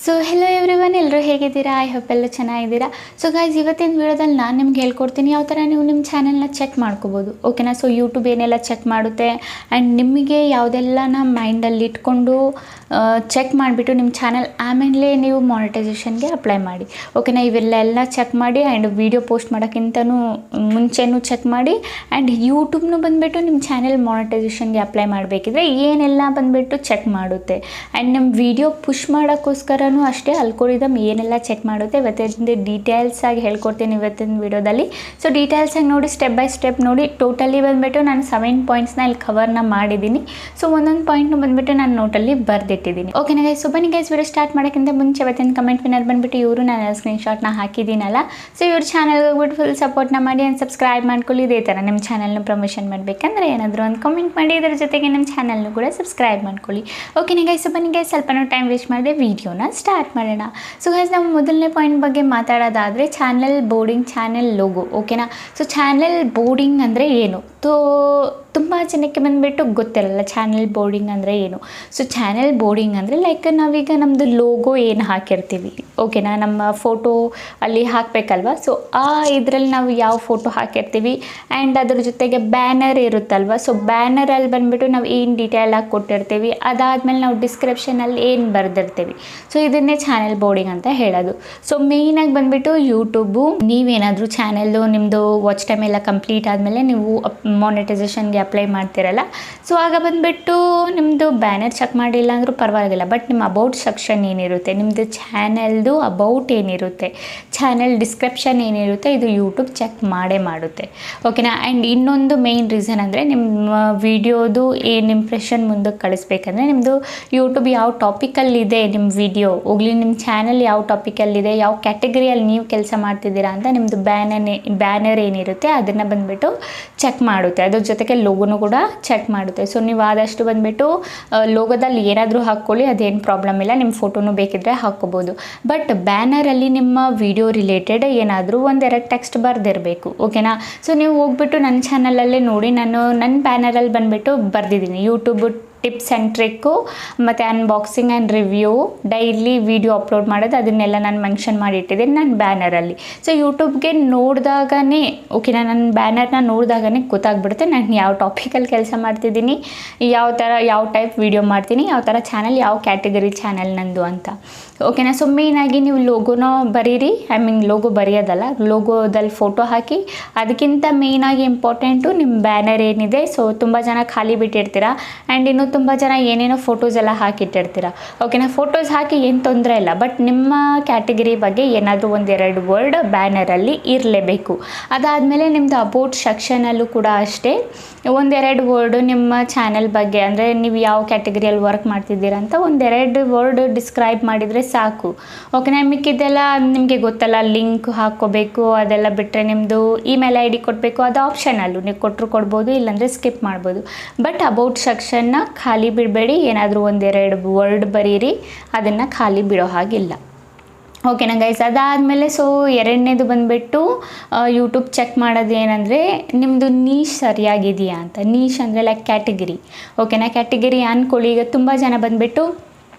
So hello everyone, ಎಲ್ಲರೂ ಹೇಗಿದ್ದೀರಾ? I hope ಎಲ್ಲ ಚೆನ್ನಾಗಿದ್ದೀರಾ. ಸೊ ಗೈಸ್, ಇವತ್ತಿನ ವಿಡಿಯೋದಲ್ಲಿ ನಾನು ನಿಮ್ಗೆ ಹೇಳ್ಕೊಡ್ತೀನಿ ಯಾವ ಥರ ನೀವು ನಿಮ್ಮ ಚಾನೆಲ್ನ ಚೆಕ್ ಮಾಡ್ಕೋಬೋದು. ಓಕೆನಾ? ಸೊ ಯೂಟ್ಯೂಬ್ ಏನೆಲ್ಲ ಚೆಕ್ ಮಾಡುತ್ತೆ ಆ್ಯಂಡ್ ನಿಮಗೆ ಯಾವುದೆಲ್ಲನ ಮೈಂಡಲ್ಲಿ ಇಟ್ಕೊಂಡು ಚೆಕ್ ಮಾಡಿಬಿಟ್ಟು ನಿಮ್ಮ ಚಾನಲ್ ಆಮೇಲೆ ನೀವು ಮಾನಿಟೈಸೇಷನ್ಗೆ ಅಪ್ಲೈ ಮಾಡಿ. ಓಕೆನಾ? ಇವೆಲ್ಲ ಚೆಕ್ ಮಾಡಿ ಆ್ಯಂಡ್ ವೀಡಿಯೋ ಪೋಸ್ಟ್ ಮಾಡೋಕ್ಕಿಂತನೂ ಮುಂಚೆನೂ ಚೆಕ್ ಮಾಡಿ ಆ್ಯಂಡ್ ಯೂಟ್ಯೂಬ್ನು ಬಂದುಬಿಟ್ಟು ನಿಮ್ಮ ಚಾನೆಲ್ ಮಾನಿಟೈಸೇಷನ್ಗೆ ಅಪ್ಲೈ ಮಾಡಬೇಕಿದ್ರೆ ಏನೆಲ್ಲ ಬಂದುಬಿಟ್ಟು ಚೆಕ್ ಮಾಡುತ್ತೆ ಆ್ಯಂಡ್ ನಮ್ಮ ವೀಡಿಯೋ ಪುಷ್ ಮಾಡೋಕ್ಕೋಸ್ಕರನೂ ಅಷ್ಟೇ ಅಲ್ಗೋರಿದಮ್ ಏನೆಲ್ಲ ಚೆಕ್ ಮಾಡುತ್ತೆ ಇವತ್ತಿನ ಡೀಟೇಲ್ಸ್ ಆಗಿ ಹೇಳ್ಕೊಡ್ತೀನಿ ಇವತ್ತಿನ ವಿಡಿಯೋದಲ್ಲಿ. ಸೊ ಡೀಟೇಲ್ಸ್ ಆಗಿ ನೋಡಿ, ಸ್ಟೆಪ್ ಬೈ ಸ್ಟೆಪ್ ನೋಡಿ. ಟೋಟಲಿ ಬಂದುಬಿಟ್ಟು ನಾನು 7 ಪಾಯಿಂಟ್ಸ್ನ ಇಲ್ಲಿ ಕವರ್ನ ಮಾಡಿದ್ದೀನಿ. ಸೊ ಒಂದೊಂದು ಪಾಯಿಂಟ್ನು ಬಂದುಬಿಟ್ಟು ನಾನು ನೋಟಲ್ಲಿ ಬರೆದಿಟ್ಟಿದ್ದೀನಿ. ಓಕೆನಾ ಗೈಸ್? ಸೊ ಬನ್ನಿ ಗೈಸ್, ವಿಡಿಯೋ ಸ್ಟಾರ್ಟ್ ಮಾಡೋಕ್ಕಿಂತ ಮುಂಚೆ ಇವತ್ತಿನ ಕಮೆಂಟ್ ವಿನ್ನರ್ ಬಂದುಬಿಟ್ಟು ಇವರು ನಾನು ಸ್ಕ್ರೀನ್ಶಾಟ್ನ ಹಾಕಿದ್ದೀನಲ್ಲ. ಸೊ ಇವ್ರ ಚಾನಲ್ಗೆ ಹೋಗ್ಬಿಟ್ಟು ಫುಲ್ ಸಪೋರ್ಟ್ನ ಮಾಡಿ ಆ್ಯಂಡ್ ಸಬ್ಸ್ಕ್ರೈಬ್ ಮಾಡ್ಕೊಳ್ಳಿ. ಇದೇ ಥರ ನಿಮ್ಮ ಚಾನಲ್ನ ಪ್ರಮೋಷನ್ ಮಾಡಬೇಕಂದ್ರೆ ಏನಾದರೂ ಒಂದು ಕಮೆಂಟ್ ಮಾಡಿ, ಇದರ ಜೊತೆಗೆ ನಮ್ಮ ಚಾನಲ್ನು ಕೂಡ ಸಬ್ಸ್ಕ್ರೈಬ್ ಮಾಡ್ಕೊಳ್ಳಿ. ಓಕೆನಾ ಗೈಸ್? ಸೊ ಬನ್ನಿ ಗೈಸ್, ಸ್ವಲ್ಪನೂ ಟೈಮ್ ವೇಸ್ಟ್ ಮಾಡಿದೆ, ವೀಡಿಯೋನ ಸ್ಟಾರ್ಟ್ ಮಾಡೋಣ. ಸೊ ಗೈಸ್, ನಾವು ಮೊದಲನೇ ಪಾಯಿಂಟ್ ಬಗ್ಗೆ ಮಾತಾಡೋದಾದರೆ ಚಾನಲ್ ಬೋರ್ಡಿಂಗ್, ಚಾನಲ್ ಲೋಗೋ. ಓಕೆನಾ? ಸೊ ಚಾನಲ್ ಬೋರ್ಡಿಂಗ್ ಅಂದರೆ ಏನು? ತುಂಬ ಜನಕ್ಕೆ ಬಂದುಬಿಟ್ಟು ಗೊತ್ತಿರಲ್ಲ ಚಾನಲ್ ಬೋರ್ಡಿಂಗ್ ಅಂದರೆ ಏನು. ಸೊ ಚಾನಲ್ ಬೋರ್ಡಿಂಗ್ ಅಂದರೆ ಲೈಕ್ ನಾವೀಗ ನಮ್ಮದು ಲೋಗೋ ಏನು ಹಾಕಿರ್ತೀವಿ, ಓಕೆನಾ, ನಮ್ಮ ಫೋಟೋ ಅಲ್ಲಿ ಹಾಕಬೇಕಲ್ವ. ಸೊ ಆ ಇದರಲ್ಲಿ ನಾವು ಯಾವ ಫೋಟೋ ಹಾಕಿರ್ತೀವಿ ಆ್ಯಂಡ್ ಅದ್ರ ಜೊತೆಗೆ ಬ್ಯಾನರ್ ಇರುತ್ತಲ್ವ. ಸೊ ಬ್ಯಾನರಲ್ಲಿ ಬಂದುಬಿಟ್ಟು ನಾವು ಏನು ಡೀಟೇಲಾಗಿ ಕೊಟ್ಟಿರ್ತೀವಿ, ಅದಾದಮೇಲೆ ನಾವು ಡಿಸ್ಕ್ರಿಪ್ಷನಲ್ಲಿ ಏನು ಬರೆದಿರ್ತೀವಿ. ಸೊ ಇದನ್ನೇ ಚಾನಲ್ ಬೋರ್ಡಿಂಗ್ ಅಂತ ಹೇಳೋದು. ಸೊ ಮೇಯ್ನಾಗಿ ಬಂದುಬಿಟ್ಟು ಯೂಟ್ಯೂಬು, ನೀವೇನಾದರೂ ಚಾನಲ್ಲು ನಿಮ್ಮದು ವಾಚ್ ಟೈಮ್ ಎಲ್ಲ ಕಂಪ್ಲೀಟ್ ಆದಮೇಲೆ ನೀವು ಮಾನಿಟೈಸೇಷನ್ಗೆ ಅಪ್ಲೈ ಮಾಡ್ತಿರಲ್ಲ. ಸೊ ಆಗ ಬಂದುಬಿಟ್ಟು ನಿಮ್ಮದು ಬ್ಯಾನರ್ ಚೆಕ್ ಮಾಡಿಲ್ಲ ಅಂದರೂ ಪರವಾಗಿಲ್ಲ, ಬಟ್ ನಿಮ್ಮ ಅಬೌಟ್ ಸೆಕ್ಷನ್ ಏನಿರುತ್ತೆ, ನಿಮ್ಮದು ಚಾನಲ್ದು ಅಬೌಟ್ ಏನಿರುತ್ತೆ, ಚಾನಲ್ ಡಿಸ್ಕ್ರಿಪ್ಷನ್ ಏನಿರುತ್ತೆ, ಇದು ಯೂಟ್ಯೂಬ್ ಚೆಕ್ ಮಾಡೇ ಮಾಡುತ್ತೆ. ಓಕೆನಾ? ಆ್ಯಂಡ್ ಇನ್ನೊಂದು ಮೇಯ್ನ್ ರೀಸನ್ ಅಂದರೆ ನಿಮ್ಮ ವಿಡಿಯೋದು ಏನು ಇಂಪ್ರೆಷನ್ ಮುಂದಕ್ಕೆ ಕಳಿಸ್ಬೇಕಂದ್ರೆ ನಿಮ್ಮದು ಯೂಟ್ಯೂಬ್ ಯಾವ ಟಾಪಿಕಲ್ಲಿದೆ ನಿಮ್ಮ ವಿಡಿಯೋ, ಹೋಗಲಿ ನಿಮ್ಮ ಚಾನಲ್ ಯಾವ ಟಾಪಿಕಲ್ಲಿದೆ, ಯಾವ ಕ್ಯಾಟಗರಿಯಲ್ಲಿ ನೀವು ಕೆಲಸ ಮಾಡ್ತಿದ್ದೀರಾ ಅಂತ ನಿಮ್ಮದು ಬ್ಯಾನರ್ ಏನಿರುತ್ತೆ ಅದನ್ನು ಬಂದುಬಿಟ್ಟು ಚೆಕ್ ಮಾಡುತ್ತೆ. ಅದ್ರ ಜೊತೆಗೆ ಲೋಗೋನು ಕೂಡ ಚೆಕ್ ಮಾಡುತ್ತೆ. ಸೊ ನೀವು ಆದಷ್ಟು ಬಂದುಬಿಟ್ಟು ಲೋಗೋದಲ್ಲಿ ಏನಾದರೂ ಹಾಕ್ಕೊಳ್ಳಿ, ಅದೇನು ಪ್ರಾಬ್ಲಮ್ ಇಲ್ಲ, ನಿಮ್ಮ ಫೋಟೋನು ಬೇಕಿದ್ದರೆ ಹಾಕ್ಕೋಬೋದು. ಬಟ್ ಬ್ಯಾನರಲ್ಲಿ ನಿಮ್ಮ ವಿಡಿಯೋ ರಿಲೇಟೆಡ್ ಏನಾದರೂ ಒಂದೆರಡು ಟೆಕ್ಸ್ಟ್ ಬರೆದಿರಬೇಕು. ಓಕೆನಾ? ಸೊ ನೀವು ಹೋಗ್ಬಿಟ್ಟು ನನ್ನ ಚಾನಲಲ್ಲೇ ನೋಡಿ, ನಾನು ನನ್ನ ಬ್ಯಾನರಲ್ಲಿ ಬಂದುಬಿಟ್ಟು ಬರೆದಿದ್ದೀನಿ ಯೂಟ್ಯೂಬ್ ಟಿಪ್ಸ್ ಆ್ಯಂಡ್ ಟ್ರಿಕ್ಕು ಮತ್ತು unboxing and review, daily video upload ಮಾಡೋದು, ಅದನ್ನೆಲ್ಲ ನಾನು ಮೆನ್ಷನ್ ಮಾಡಿಟ್ಟಿದ್ದೀನಿ ನನ್ನ ಬ್ಯಾನರಲ್ಲಿ. ಸೊ ಯೂಟ್ಯೂಬ್ಗೆ ನೋಡಿದಾಗನೇ, ಓಕೆನಾ, ನನ್ನ ಬ್ಯಾನರ್ನ ನೋಡಿದಾಗನೇ ಗೊತ್ತಾಗ್ಬಿಡುತ್ತೆ ನಾನು ಯಾವ ಟಾಪಿಕಲ್ಲಿ ಕೆಲಸ ಮಾಡ್ತಿದ್ದೀನಿ, ಯಾವ ಟೈಪ್ ವೀಡಿಯೋ ಮಾಡ್ತೀನಿ, ಯಾವ ಥರ ಚಾನಲ್, ಯಾವ ಕ್ಯಾಟಗರಿ ಚಾನಲ್ ನಂದು ಅಂತ. ಓಕೆನಾ? ಸೊ ಮೇಯ್ನಾಗಿ ನೀವು ಲೋಗೋನ ಬರೀರಿ, ಲೋಗೋ ಬರೆಯೋದಲ್ಲ, ಲೋಗೋದಲ್ಲಿ ಫೋಟೋ ಹಾಕಿ. ಅದಕ್ಕಿಂತ ಮೇಯ್ನಾಗಿ ಇಂಪಾರ್ಟೆಂಟು ನಿಮ್ಮ ಬ್ಯಾನರ್ ಏನಿದೆ. ಸೊ ತುಂಬ ಜನ ಖಾಲಿ ಬಿಟ್ಟಿರ್ತೀರ ಆ್ಯಂಡ್ ಇನ್ನು ತುಂಬ ಜನ ಏನೇನೋ ಫೋಟೋಸ್ ಎಲ್ಲ ಹಾಕಿಟ್ಟಿರ್ತೀರ. ಓಕೆನಾ? ಫೋಟೋಸ್ ಹಾಕಿ ಏನು ತೊಂದರೆ ಇಲ್ಲ, ಬಟ್ ನಿಮ್ಮ ಕ್ಯಾಟಗರಿ ಬಗ್ಗೆ ಏನಾದರೂ ಒಂದೆರಡು ವರ್ಡ್ ಬ್ಯಾನರಲ್ಲಿ ಇರಲೇಬೇಕು. ಅದಾದಮೇಲೆ ನಿಮ್ಮದು ಅಬೌಟ್ ಸೆಕ್ಷನಲ್ಲೂ ಕೂಡ ಅಷ್ಟೇ ಒಂದೆರಡು ವರ್ಡು ನಿಮ್ಮ ಚಾನಲ್ ಬಗ್ಗೆ, ಅಂದರೆ ನೀವು ಯಾವ ಕ್ಯಾಟಗರಿಯಲ್ಲಿ ವರ್ಕ್ ಮಾಡ್ತಿದ್ದೀರಾ ಅಂತ ಒಂದೆರಡು ವರ್ಡ್ ಡಿಸ್ಕ್ರೈಬ್ ಮಾಡಿದರೆ ಸಾಕು. ಓಕೆನಾ? ಮಿಕ್ಕಿದ್ದೆಲ್ಲ ನಿಮಗೆ ಗೊತ್ತಲ್ಲ, ಲಿಂಕ್ ಹಾಕ್ಕೋಬೇಕು, ಅದೆಲ್ಲ ಬಿಟ್ಟರೆ ನಿಮ್ಮದು ಇಮೇಲ್ ID ಕೊಡಬೇಕು, ಅದು ಆಪ್ಷನಲ್ಲು, ನೀವು ಕೊಟ್ಟರು ಕೊಡ್ಬೋದು, ಇಲ್ಲಾಂದರೆ ಸ್ಕಿಪ್ ಮಾಡ್ಬೋದು. ಬಟ್ ಅಬೌಟ್ ಸೆಕ್ಷನ್ನ ಖಾಲಿ ಬಿಡಬೇಡಿ, ಏನಾದರೂ ಒಂದೆರಡು ವರ್ಡ್ ಬರೀರಿ, ಅದನ್ನು ಖಾಲಿ ಬಿಡೋ ಹಾಗಿಲ್ಲ. ಓಕೆನಾ ಗೈಸ್? ಅದಾದಮೇಲೆ ಸೊ ಎರಡನೇದು ಬಂದುಬಿಟ್ಟು ಯೂಟ್ಯೂಬ್ ಚೆಕ್ ಮಾಡೋದು ಏನಂದರೆ ನಿಮ್ಮದು ನೀಶ್ ಸರಿಯಾಗಿದೆಯಾ ಅಂತ. ನೀಶ್ ಅಂದರೆ ಲೈಕ್ ಕ್ಯಾಟಗರಿ. ಓಕೆನಾ? ಕ್ಯಾಟಗರಿ ಅಂದ್ಕೊಳ್ಳಿ, ಈಗ ತುಂಬ ಜನ ಬಂದುಬಿಟ್ಟು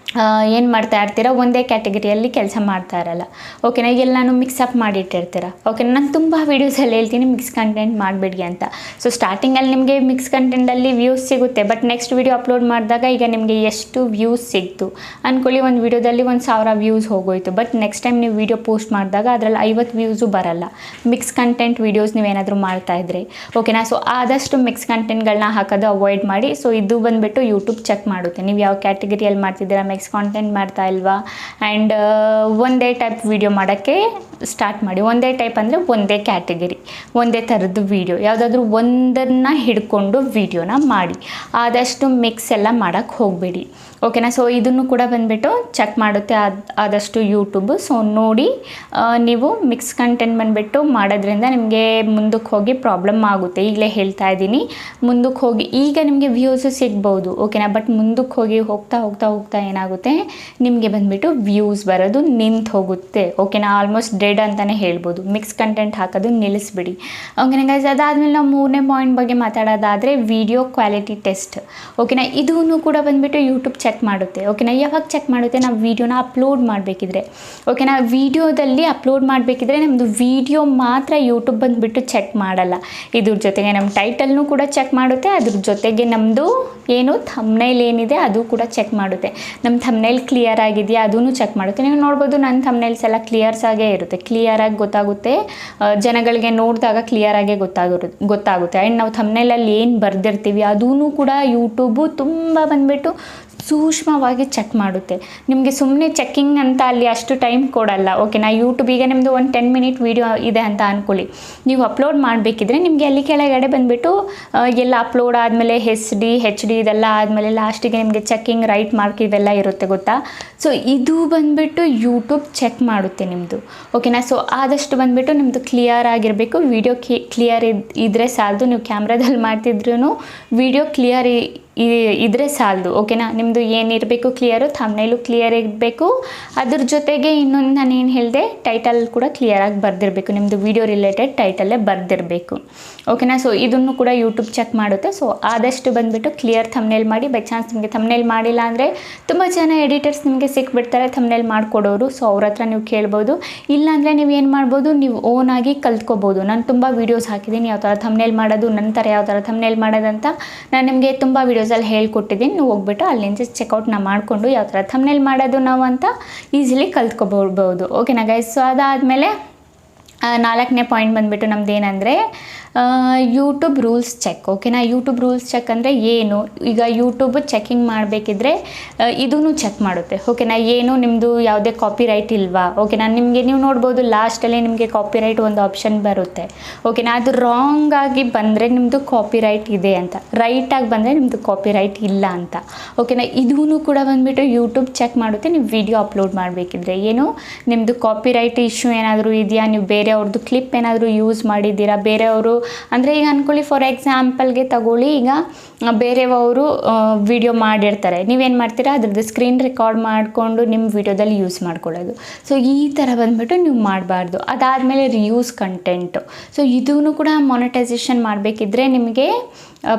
ಏನು ಮಾಡ್ತಾ ಇರ್ತೀರ, ಒಂದೇ ಕ್ಯಾಟಗರಿಯಲ್ಲಿ ಕೆಲಸ ಮಾಡ್ತಾ ಇರಲ್ಲ. ಓಕೆನಾ? ಈಗೆಲ್ಲ ನಾನು ಮಿಕ್ಸಪ್ ಮಾಡಿಟ್ಟಿರ್ತೀರ. ಓಕೆನಾ? ನಾನು ತುಂಬ ವೀಡಿಯೋಸಲ್ಲಿ ಹೇಳ್ತೀನಿ ಮಿಕ್ಸ್ ಕಂಟೆಂಟ್ ಮಾಡಬೇಡಿ ಅಂತ. ಸೊ ಸ್ಟಾರ್ಟಿಂಗಲ್ಲಿ ನಿಮಗೆ ಮಿಕ್ಸ್ ಕಂಟೆಂಟಲ್ಲಿ ವ್ಯೂಸ್ ಸಿಗುತ್ತೆ, ಬಟ್ ನೆಕ್ಸ್ಟ್ ವೀಡಿಯೋ ಅಪ್ಲೋಡ್ ಮಾಡಿದಾಗ ಈಗ ನಿಮಗೆ ಎಷ್ಟು ವ್ಯೂಸ್ ಸಿಕ್ತು ಅಂದ್ಕೊಳ್ಳಿ, ಒಂದು ವೀಡಿಯೋದಲ್ಲಿ 1000 ವ್ಯೂಸ್ ಹೋಗೋಯ್ತು, ಬಟ್ ನೆಕ್ಸ್ಟ್ ಟೈಮ್ ನೀವು ವೀಡಿಯೋ ಪೋಸ್ಟ್ ಮಾಡಿದಾಗ ಅದರಲ್ಲಿ 50 ವ್ಯೂಸು ಬರಲ್ಲ, ಮಿಕ್ಸ್ ಕಂಟೆಂಟ್ ವೀಡಿಯೋಸ್ ನೀವೇನಾದರೂ ಮಾಡ್ತಾಯಿದ್ರೆ. ಓಕೆನಾ? ಸೊ ಆದಷ್ಟು ಮಿಕ್ಸ್ ಕಂಟೆಂಟ್ಗಳನ್ನ ಹಾಕೋದು ಅವಾಯ್ಡ್ ಮಾಡಿ. ಸೊ ಇದು ಬಂದುಬಿಟ್ಟು ಯೂಟ್ಯೂಬ್ ಚೆಕ್ ಮಾಡುತ್ತೆ, ನೀವು ಯಾವ ಕ್ಯಾಟಗರಿಯಲ್ಲಿ ಮಾಡ್ತಿದ್ದೀರಾ, ಕಾಂಟೆಂಟ್ ಮಾಡ್ತಾ ಇಲ್ವಾ. ಆ್ಯಂಡ್ ಒಂದೇ ಟೈಪ್ ವೀಡಿಯೋ ಮಾಡೋಕ್ಕೆ ಸ್ಟಾರ್ಟ್ ಮಾಡಿ. ಒಂದೇ ಟೈಪ್ ಅಂದರೆ ಒಂದೇ ಕ್ಯಾಟಗರಿ, ಒಂದೇ ಥರದ್ದು ವೀಡಿಯೋ, ಯಾವುದಾದ್ರೂ ಒಂದನ್ನು ಹಿಡ್ಕೊಂಡು ವೀಡಿಯೋನ ಮಾಡಿ. ಆದಷ್ಟು ಮಿಕ್ಸ್ ಎಲ್ಲ ಮಾಡೋಕ್ಕೆ ಹೋಗಬೇಡಿ. ಓಕೆನಾ? ಸೊ ಇದನ್ನು ಕೂಡ ಬಂದುಬಿಟ್ಟು ಚೆಕ್ ಮಾಡುತ್ತೆ ಆದಷ್ಟು ಯೂಟ್ಯೂಬು. ಸೊ ನೋಡಿ, ನೀವು ಮಿಕ್ಸ್ ಕಂಟೆಂಟ್ ಬಂದುಬಿಟ್ಟು ಮಾಡೋದ್ರಿಂದ ನಿಮಗೆ ಮುಂದಕ್ಕೆ ಹೋಗಿ ಪ್ರಾಬ್ಲಮ್ ಆಗುತ್ತೆ. ಈಗಲೇ ಹೇಳ್ತಾ ಇದ್ದೀನಿ, ಮುಂದಕ್ಕೆ ಹೋಗಿ ಈಗ ನಿಮಗೆ ವ್ಯೂಸು ಸಿಗ್ಬೋದು. ಓಕೆನಾ? ಬಟ್ ಮುಂದಕ್ಕೆ ಹೋಗ್ತಾ ಏನಾಗುತ್ತೆ ಏನಾಗುತ್ತೆ ನಿಮಗೆ ಬಂದುಬಿಟ್ಟು ವ್ಯೂಸ್ ಬರೋದು ನಿಂತು ಹೋಗುತ್ತೆ. ಓಕೆನಾ, ಆಲ್ಮೋಸ್ಟ್ ಡೆಡ್ ಅಂತಲೇ ಹೇಳ್ಬೋದು. ಮಿಕ್ಸ್ ಕಂಟೆಂಟ್ ಹಾಕೋದು ನಿಲ್ಲಿಸ್ಬಿಡಿ. ಓಕೆನಾ ಗೈಸ್, ಅದಾದಮೇಲೆ ನಾವು 3ನೇ ಪಾಯಿಂಟ್ ಬಗ್ಗೆ ಮಾತಾಡೋದಾದರೆ ವಿಡಿಯೋ ಕ್ವಾಲಿಟಿ ಟೆಸ್ಟ್. ಓಕೆನಾ, ಇದೂ ಕೂಡ ಬಂದುಬಿಟ್ಟು ಯೂಟ್ಯೂಬ್ ಚೆಕ್ ಮಾಡುತ್ತೆ. ಓಕೆನಾ, ಯಾವಾಗ ಚೆಕ್ ಮಾಡುತ್ತೆ? ನಾವು ವೀಡಿಯೋನ ಅಪ್ಲೋಡ್ ಮಾಡಬೇಕಿದ್ರೆ. ಓಕೆನಾ, ವೀಡಿಯೋದಲ್ಲಿ ಅಪ್ಲೋಡ್ ಮಾಡಬೇಕಿದ್ರೆ ನಮ್ಮದು ವೀಡಿಯೋ ಮಾತ್ರ ಯೂಟ್ಯೂಬ್ ಬಂದುಬಿಟ್ಟು ಚೆಕ್ ಮಾಡಲ್ಲ. ಇದ್ರ ಜೊತೆಗೆ ನಮ್ಮ ಟೈಟಲ್ನೂ ಕೂಡ ಚೆಕ್ ಮಾಡುತ್ತೆ. ಅದ್ರ ಜೊತೆಗೆ ನಮ್ಮದು ಏನು ಥಂಬ್ನೈಲ್ ಏನಿದೆ ಅದು ಕೂಡ ಚೆಕ್ ಮಾಡುತ್ತೆ. ನಮ್ಮ ಥಂಬ್ನೈಲ್ ಕ್ಲಿಯರ್ ಆಗಿದೆಯಾ ಅದೂ ಚೆಕ್ ಮಾಡುತ್ತೆ. ನೀವು ನೋಡ್ಬೋದು ನನ್ನ ಥಂಬ್ನೈಲ್ಸ್ ಎಲ್ಲ ಕ್ಲಿಯರ್ಸ್ ಆಗೇ ಇರುತ್ತೆ, ಕ್ಲಿಯರಾಗಿ ಗೊತ್ತಾಗುತ್ತೆ. ಜನಗಳಿಗೆ ನೋಡಿದಾಗ ಕ್ಲಿಯರಾಗೇ ಗೊತ್ತಾಗುತ್ತೆ. ಆ್ಯಂಡ್ ನಾವು ಥಂಬ್ನೈಲಲ್ಲಿ ಏನು ಬರೆದಿರ್ತೀವಿ ಅದೂ ಕೂಡ ಯೂಟ್ಯೂಬು ತುಂಬ ಬಂದುಬಿಟ್ಟು ಸೂಕ್ಷ್ಮವಾಗಿ ಚೆಕ್ ಮಾಡುತ್ತೆ. ನಿಮಗೆ ಸುಮ್ಮನೆ ಚೆಕ್ಕಿಂಗ್ ಅಂತ ಅಲ್ಲಿ ಅಷ್ಟು ಟೈಮ್ ಕೊಡಲ್ಲ. ಓಕೆನಾ, ಯೂಟ್ಯೂಬಿಗೆ ನಿಮ್ಮದು ಒಂದು 10 ಮಿನಿಟ್ ವೀಡಿಯೋ ಇದೆ ಅಂತ ಅಂದ್ಕೊಳ್ಳಿ. ನೀವು ಅಪ್ಲೋಡ್ ಮಾಡಬೇಕಿದ್ರೆ ನಿಮಗೆ ಅಲ್ಲಿ ಕೆಳಗಡೆ ಬಂದುಬಿಟ್ಟು ಎಲ್ಲ ಅಪ್ಲೋಡ್ ಆದಮೇಲೆ HD ಇದೆಲ್ಲ ಆದಮೇಲೆ ಲಾಸ್ಟಿಗೆ ನಿಮಗೆ ಚೆಕ್ಕಿಂಗ್ ರೈಟ್ ಮಾರ್ಕ್ ಇವೆಲ್ಲ ಇರುತ್ತೆ ಗೊತ್ತಾ. ಸೊ ಇದು ಬಂದುಬಿಟ್ಟು ಯೂಟ್ಯೂಬ್ ಚೆಕ್ ಮಾಡುತ್ತೆ ನಿಮ್ಮದು. ಓಕೆನಾ, ಸೊ ಆದಷ್ಟು ಬಂದುಬಿಟ್ಟು ನಿಮ್ಮದು ಕ್ಲಿಯರ್ ಆಗಿರಬೇಕು. ವೀಡಿಯೋ ಕ್ಲಿಯರ್ ಇದ್ದರೆ ಸಾಲದು. ನೀವು ಕ್ಯಾಮ್ರಾದಲ್ಲಿ ಮಾಡ್ತಿದ್ರೂ ವೀಡಿಯೋ ಕ್ಲಿಯರ್ ಇದ್ರೆ ಸಾಲದು. ಓಕೆನಾ, ನಿಮ್ಮದು ಏನಿರಬೇಕು ಕ್ಲಿಯರು, ಥಂಬ್ನೈಲು ಕ್ಲಿಯರ್ ಇರಬೇಕು. ಅದ್ರ ಜೊತೆಗೆ ಇನ್ನೊಂದು ನಾನು ಏನು ಹೇಳಿದೆ, ಟೈಟಲ್ ಕೂಡ ಕ್ಲಿಯರಾಗಿ ಬರೆದಿರಬೇಕು. ನಿಮ್ಮದು ವೀಡಿಯೋ ರಿಲೇಟೆಡ್ ಟೈಟಲ್ಲೇ ಬರೆದಿರಬೇಕು. ಓಕೆನಾ, ಸೊ ಇದನ್ನು ಕೂಡ ಯೂಟ್ಯೂಬ್ ಚೆಕ್ ಮಾಡುತ್ತೆ. ಸೊ ಆದಷ್ಟು ಬಂದುಬಿಟ್ಟು ಕ್ಲಿಯರ್ ಥಂಬ್ನೈಲ್ ಮಾಡಿ. ಬೈ ಚಾನ್ಸ್ ನಿಮಗೆ ಥಂಬ್ನೈಲ್ ಮಾಡಿಲ್ಲ ಅಂದರೆ ತುಂಬ ಜನ ಎಡಿಟರ್ಸ್ ನಿಮಗೆ ಸಿಕ್ಬಿಡ್ತಾರೆ ಥಂಬ್ನೈಲ್ ಮಾಡಿಕೊಡೋರು. ಸೊ ಅವ್ರ ಹತ್ರ ನೀವು ಕೇಳ್ಬೋದು. ಇಲ್ಲಾಂದರೆ ನೀವು ಏನು ಮಾಡ್ಬೋದು, ನೀವು ಓನಾಗಿ ಕಲ್ತ್ಕೋಬೋದು. ನಾನು ತುಂಬ ವೀಡಿಯೋಸ್ ಹಾಕಿದ್ದೀನಿ ಯಾವ ಥರ ಥಂಬ್ನೈಲ್ ಮಾಡೋದು, ನಂತರ ಯಾವ ಥರ ಥಂಬ್ನೈಲ್ ಮಾಡೋದಂತ ನಾನು ನಿಮಗೆ ತುಂಬ ವೀಡಿಯೋಸಲ್ಲಿ ಹೇಳ್ಕೊಟ್ಟಿದ್ದೀನಿ. ನೀವು ಹೋಗ್ಬಿಟ್ಟು ಅಲ್ಲಿಂದ ಚೆಕ್ಔಟ್ನ ಮಾಡಿಕೊಂಡು ಯಾವ ಥರ ಥಂಬ್ನೈಲ್ ಮಾಡೋದು ನಾವು ಅಂತ ಈಸಿಲಿ ಕಲ್ತ್ಕೊಬೋದು. ಓಕೆನಾ ಗೈಸ್, ಸೊ ಅದಾದಮೇಲೆ 4ನೇ ಪಾಯಿಂಟ್ ಬಂದುಬಿಟ್ಟು ನಮ್ದು ಏನಂದರೆ ಯೂಟ್ಯೂಬ್ ರೂಲ್ಸ್ ಚೆಕ್. ಓಕೆನಾ, ಯೂಟ್ಯೂಬ್ ರೂಲ್ಸ್ ಚೆಕ್ ಅಂದರೆ ಏನು? ಈಗ ಯೂಟ್ಯೂಬ್ ಚೆಕಿಂಗ್ ಮಾಡಬೇಕಿದ್ರೆ ಇದೂ ಚೆಕ್ ಮಾಡುತ್ತೆ. ಓಕೆನಾ, ಏನು ನಿಮ್ಮದು ಯಾವುದೇ ಕಾಪಿರೈಟ್ ಇಲ್ವಾ? ಓಕೆನಾ, ನಿಮಗೆ ನೀವು ನೋಡ್ಬೋದು ಲಾಸ್ಟಲ್ಲಿ ನಿಮಗೆ ಕಾಪಿರೈಟ್ ಒಂದು ಆಪ್ಷನ್ ಬರುತ್ತೆ. ಓಕೆನಾ, ಅದು ರಾಂಗ್ ಆಗಿ ಬಂದರೆ ನಿಮ್ಮದು ಕಾಪಿರೈಟ್ ಇದೆ ಅಂತ, ರೈಟಾಗಿ ಬಂದರೆ ನಿಮ್ಮದು ಕಾಪಿರೈಟ್ ಇಲ್ಲ ಅಂತ. ಓಕೆನಾ, ಇದೂ ಕೂಡ ಬಂದುಬಿಟ್ಟು ಯೂಟ್ಯೂಬ್ ಚೆಕ್ ಮಾಡುತ್ತೆ. ನೀವು ವಿಡಿಯೋ ಅಪ್ಲೋಡ್ ಮಾಡಬೇಕಿದ್ರೆ ಏನು ನಿಮ್ಮದು ಕಾಪಿರೈಟ್ ಇಶ್ಯೂ ಏನಾದರೂ ಇದೆಯಾ, ನೀವು ಬೇರೆಯವ್ರದ್ದು ಕ್ಲಿಪ್ ಏನಾದರೂ ಯೂಸ್ ಮಾಡಿದ್ದೀರಾ, ಬೇರೆಯವರು ಅಂದರೆ ಈಗ ಅಂದ್ಕೊಳ್ಳಿ ಫಾರ್ ಎಕ್ಸಾಂಪಲ್ಗೆ ತಗೊಳ್ಳಿ, ಈಗ ಬೇರೆಯವರು ವಿಡಿಯೋ ಮಾಡಿರ್ತಾರೆ, ನೀವೇನು ಮಾಡ್ತೀರಾ ಅದ್ರದ್ದು ಸ್ಕ್ರೀನ್ ರೆಕಾರ್ಡ್ ಮಾಡಿಕೊಂಡು ನಿಮ್ಮ ವಿಡಿಯೋದಲ್ಲಿ ಯೂಸ್ ಮಾಡ್ಕೊಳ್ಳೋದು. ಸೊ ಈ ಥರ ಬಂದುಬಿಟ್ಟು ನೀವು ಮಾಡಬಾರ್ದು. ಅದಾದಮೇಲೆ ರಿಯೂಸ್ ಕಂಟೆಂಟು. ಸೊ ಇದೂ ಕೂಡ ಮಾನಿಟೈಸೇಷನ್ ಮಾಡಬೇಕಿದ್ರೆ ನಿಮಗೆ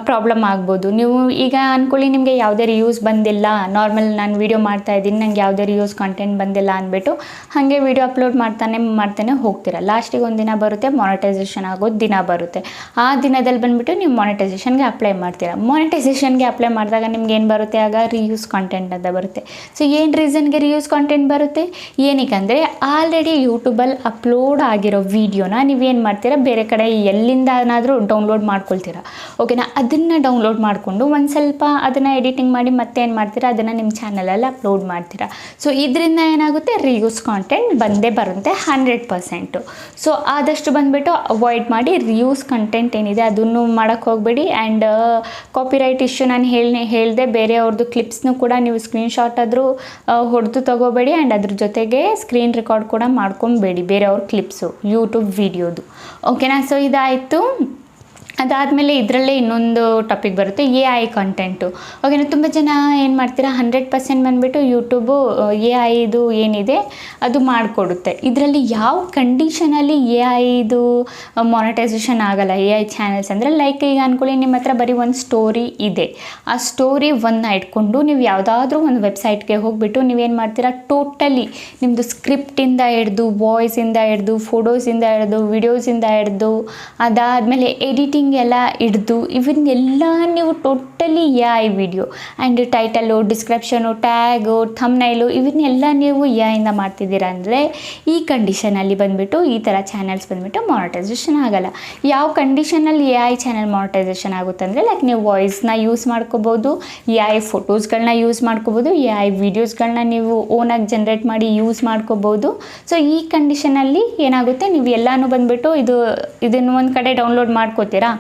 ಪ್ರಾಬ್ಲಮ್ ಆಗ್ಬೋದು. ನೀವು ಈಗ ಅಂದ್ಕೊಳ್ಳಿ ನಿಮಗೆ ಯಾವುದೇ ರಿಯೂಸ್ ಬಂದಿಲ್ಲ, ನಾರ್ಮಲ್ ನಾನು ವೀಡಿಯೋ ಮಾಡ್ತಾಯಿದ್ದೀನಿ, ನಂಗೆ ಯಾವುದೇ ರಿಯೂಸ್ ಕಂಟೆಂಟ್ ಬಂದಿಲ್ಲ ಅಂದ್ಬಿಟ್ಟು ಹಾಗೆ ವೀಡಿಯೋ ಅಪ್ಲೋಡ್ ಮಾಡ್ತಾನೆ ಹೋಗ್ತೀರ. ಲಾಸ್ಟಿಗೆ ಒಂದು ದಿನ ಬರುತ್ತೆ ಮಾನಿಟೈಸೇಷನ್ ಆಗೋದು ದಿನ ಬರುತ್ತೆ. ಆ ದಿನದಲ್ಲಿ ಬಂದುಬಿಟ್ಟು ನೀವು ಮಾನಿಟೈಸೇಷನ್ಗೆ ಅಪ್ಲೈ ಮಾಡ್ತೀರಾ. ಮಾನಿಟೈಸೇಷನ್ಗೆ ಅಪ್ಲೈ ಮಾಡಿದಾಗ ನಿಮ್ಗೆ ಏನು ಬರುತ್ತೆ, ಆಗ ರಿಯೂಸ್ ಕಂಟೆಂಟ್ ಅಂತ ಬರುತ್ತೆ. ಸೊ ಏನು ರೀಸನ್ಗೆ ರಿಯೂಸ್ ಕಂಟೆಂಟ್ ಬರುತ್ತೆ? ಏನಕ್ಕೆ ಆಲ್ರೆಡಿ ಯೂಟ್ಯೂಬಲ್ಲಿ ಅಪ್ಲೋಡ್ ಆಗಿರೋ ವೀಡಿಯೋನ ನೀವೇನು ಮಾಡ್ತೀರಾ, ಬೇರೆ ಕಡೆ ಎಲ್ಲಿಂದನಾದರೂ ಡೌನ್ಲೋಡ್ ಮಾಡ್ಕೊಳ್ತೀರಾ. ಓಕೆನಾ, ಅದನ್ನು ಡೌನ್ಲೋಡ್ ಮಾಡಿಕೊಂಡು ಒಂದು ಸ್ವಲ್ಪ ಅದನ್ನು ಎಡಿಟಿಂಗ್ ಮಾಡಿ ಮತ್ತೆ ಏನು ಮಾಡ್ತೀರಾ, ಅದನ್ನು ನಿಮ್ಮ ಚಾನಲಲ್ಲಿ ಅಪ್ಲೋಡ್ ಮಾಡ್ತೀರಾ. ಸೊ ಇದರಿಂದ ಏನಾಗುತ್ತೆ, ರಿಯೂಸ್ ಕಾಂಟೆಂಟ್ ಬಂದೇ ಬರುತ್ತೆ 100%. ಸೊ ಆದಷ್ಟು ಬಂದುಬಿಟ್ಟು ಅವಾಯ್ಡ್ ಮಾಡಿ. ರಿಯೂಸ್ ಕಂಟೆಂಟ್ ಏನಿದೆ ಅದನ್ನು ಮಾಡೋಕ್ಕೆ ಹೋಗಬೇಡಿ. ಆ್ಯಂಡ್ ಕಾಪಿರೈಟ್ ಇಶ್ಯೂ ನಾನು ಹೇಳಿದೆ, ಬೇರೆಯವ್ರದ್ದು ಕ್ಲಿಪ್ಸ್ನೂ ಕೂಡ ನೀವು ಸ್ಕ್ರೀನ್ಶಾಟ್ ಆದರೂ ಹೊಡೆದು ತೊಗೋಬೇಡಿ. ಆ್ಯಂಡ್ ಅದ್ರ ಜೊತೆಗೆ ಸ್ಕ್ರೀನ್ ರೆಕಾರ್ಡ್ ಕೂಡ ಮಾಡ್ಕೊಬೇಡಿ ಬೇರೆಯವ್ರ ಕ್ಲಿಪ್ಸು ಯೂಟ್ಯೂಬ್ ವೀಡಿಯೋದು. ಓಕೆನಾ, ಸೊ ಇದಾಯಿತು. ಅದಾದಮೇಲೆ ಇದರಲ್ಲೇ ಇನ್ನೊಂದು ಟಾಪಿಕ್ ಬರುತ್ತೆ, AI ಕಂಟೆಂಟು. ಓಕೆನಾ, ತುಂಬ ಜನ ಏನು ಮಾಡ್ತೀರಾ 100% ಬಂದುಬಿಟ್ಟು ಯೂಟ್ಯೂಬು AIದು ಏನಿದೆ ಅದು ಮಾಡಿಕೊಡುತ್ತೆ. ಇದರಲ್ಲಿ ಯಾವ ಕಂಡೀಷನಲ್ಲಿ AIದು ಮಾನಿಟೈಸೇಷನ್ ಆಗಲ್ಲ AI ಚಾನಲ್ಸ್ ಅಂದರೆ, ಲೈಕ್ ಈಗ ಅಂದ್ಕೊಳ್ಳಿ ನಿಮ್ಮ ಹತ್ರ ಬರೀ ಒಂದು ಸ್ಟೋರಿ ಇದೆ, ಆ ಸ್ಟೋರಿ ಒಂದು ಇಟ್ಕೊಂಡು ನೀವು ಯಾವುದಾದ್ರೂ ಒಂದು ವೆಬ್ಸೈಟ್ಗೆ ಹೋಗಿಬಿಟ್ಟು ನೀವೇನು ಮಾಡ್ತೀರಾ, ಟೋಟಲಿ ನಿಮ್ಮದು ಸ್ಕ್ರಿಪ್ಟಿಂದ ಹಿಡ್ದು, ವಾಯ್ಸಿಂದ ಹಿಡ್ದು, ಫೋಟೋಸಿಂದ ಹಿಡ್ದು, ವಿಡಿಯೋಸಿಂದ ಹಿಡ್ದು, ಅದಾದಮೇಲೆ ಎಡಿಟಿಂಗ್ ಎಲ್ಲ ಹಿಡ್ದು ಇವನ್ನೆಲ್ಲ ನೀವು totally AI video and title, description, tag, thumbnail ಇವನ್ನೆಲ್ಲ ನೀವು AI ಮಾಡ್ತಿದ್ದೀರಾ ಅಂದರೆ ಈ ಕಂಡೀಷನಲ್ಲಿ ಬಂದುಬಿಟ್ಟು ಈ ಥರ ಚಾನಲ್ಸ್ ಬಂದುಬಿಟ್ಟು ಮಾನಿಟೈಸೇಷನ್ ಆಗೋಲ್ಲ. ಯಾವ ಕಂಡೀಷನಲ್ಲಿ AI ಚಾನಲ್ ಮಾನಿಟೈಸೇಷನ್ ಆಗುತ್ತೆ ಅಂದರೆ, ಲೈಕ್ ನೀವು ವಾಯ್ಸ್ನ ಯೂಸ್ ಮಾಡ್ಕೋಬೋದು, AI ಫೋಟೋಸ್ಗಳನ್ನ ಯೂಸ್ ಮಾಡ್ಕೋಬೋದು, AI ವೀಡಿಯೋಸ್ಗಳನ್ನ ನೀವು ಓನಾಗಿ ಜನ್ರೇಟ್ ಮಾಡಿ ಯೂಸ್ ಮಾಡ್ಕೋಬೋದು. ಸೊ ಈ ಕಂಡೀಷನಲ್ಲಿ ಏನಾಗುತ್ತೆ, ನೀವು ಎಲ್ಲನೂ ಬಂದುಬಿಟ್ಟು ಇದನ್ನು ಒಂದು ಕಡೆ ಡೌನ್ಲೋಡ್ ಮಾಡ್ಕೋತೀರಾ,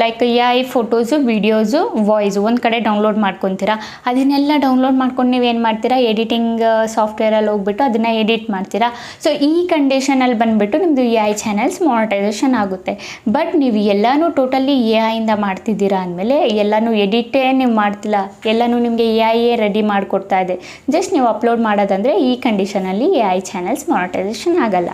like AI photos, videos, voice ಒಂದು ಕಡೆ ಡೌನ್ಲೋಡ್ ಮಾಡ್ಕೊತೀರಾ. ಅದನ್ನೆಲ್ಲ ಡೌನ್ಲೋಡ್ ಮಾಡ್ಕೊಂಡು ನೀವೇನು ಮಾಡ್ತೀರಾ, ಎಡಿಟಿಂಗ್ ಸಾಫ್ಟ್ವೇರಲ್ಲಿ ಹೋಗ್ಬಿಟ್ಟು ಅದನ್ನು ಎಡಿಟ್ ಮಾಡ್ತೀರಾ. ಸೊ ಈ ಕಂಡೀಷನಲ್ಲಿ ಬಂದುಬಿಟ್ಟು ನಿಮ್ಮದು AI ಚಾನಲ್ಸ್ ಮಾನಿಟೈಸೇಷನ್ ಆಗುತ್ತೆ. ಬಟ್ ನೀವು ಎಲ್ಲನೂ ಟೋಟಲಿ AI ಮಾಡ್ತಿದ್ದೀರಾ ಅಂದಮೇಲೆ ಎಲ್ಲನೂ ಎಡಿಟೇ ನೀವು ಮಾಡ್ತಿಲ್ಲ, ಎಲ್ಲನೂ ನಿಮಗೆ AI ರೆಡಿ ಮಾಡಿಕೊಡ್ತಾ ಇದೆ. ಜಸ್ಟ್ ನೀವು ಅಪ್ಲೋಡ್ ಮಾಡೋದಂದರೆ ಈ ಕಂಡೀಷನಲ್ಲಿ AI ಚಾನಲ್ಸ್ ಮಾನಿಟೈಸೇಷನ್ ಆಗಲ್ಲ.